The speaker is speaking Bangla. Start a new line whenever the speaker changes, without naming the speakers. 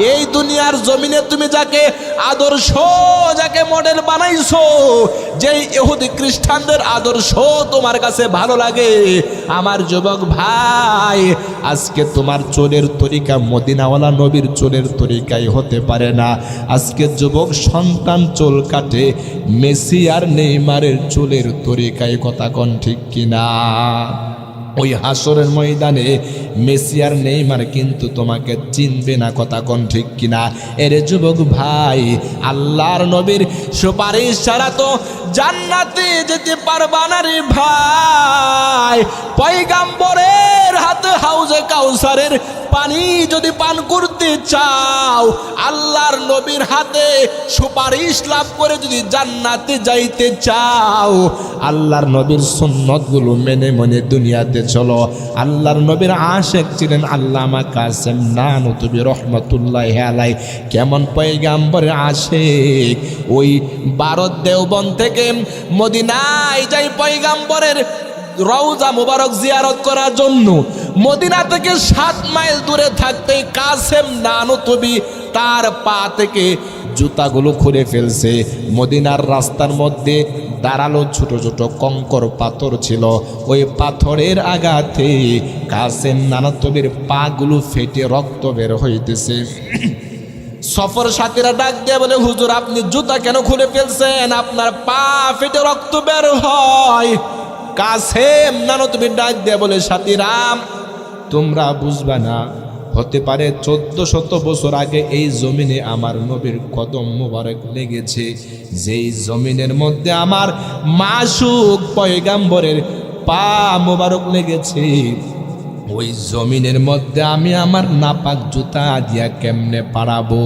এই দুনিয়ার জমিনে তুমি যাকে আদর্শ, যাকে মডেল বানাইছো, যেই ইহুদি খ্রিস্টানদের আদর্শ তোমার কাছে ভালো লাগে, আমার যুবক ভাই, আজকে তোমার চুলের তরিকা মদিনাওয়ালা নবীর চুলের তরিকাই হতে পারে না। আজকে যুবক সন্তান চুল কাটে মেসি আর নেইমারের চুলের তরিকায়, কথা কোন ঠিক কিনা? ওই হাসরের ময়দানে মেসি আর নেইমার কিন্তু তোমাকে চিনবে না, কথা কোন ঠিক কিনা? এর যুবক ভাই, আল্লাহর নবীর সুপারিশ ছাড়া তো জান্নাতে যেতে পারবা না রে ভাই। পয়গাম্বরের হাতে হাউজে কাউসারের পানি যদি পান করতে চাও, আল্লাহর নবীর হাতে সুপারিশ লাভ করে যদি জান্নাতে যাইতে চাও, আল্লাহর নবীর সুন্নতগুলো মেনে মনে দুনিয়াতে চলো। আল্লাহর নবীর আশেক ছিলেন আল্লামা কাসেম নানুতুবি রহমতুল্লাহি আলাইহি। কেমন পয়গাম্বরের আশেক! ওই ভারত দেওবন্দ থেকে মদিনায় যাই পয়গাম্বরের রওজা মুবারক জিয়ারত করার জন্য। মদিনা থেকে 7 মাইল দূরে থাকতে কাসেম নানুতুবি তার পা থেকে জুতাগুলো খুলে ফেলছে। মদিনার রাস্তার মধ্যে দাঁড়ালো ছোট ছোট কঙ্কর পাথর ছিল, ওই পাথরের আঘাতে কাসেম নানুতুবির পাগুলো ফেটে রক্ত বের হইতেছে। সফর সাথীরা ডাক দিয়ে বলে, হুজুর আপনি জুতা কেন খুলে ফেলছেন? আপনার পা ফেটে রক্ত বের হয়। কাসেম নানুতুবি ডাক দিয়ে বলে, সাথীরাম তোমরা বুঝবা না, হতে পারে 1400 বছর আগে এই জমিনে আমার নবীর কদম মোবারক লেগেছে, যেই জমিনের মধ্যে আমার মাসুক পয়গাম্বরের পা মোবারক লেগেছে, ওই জমিনের মধ্যে আমি আমার নাপাক জুতা দিয়া কেমনে পারাবো?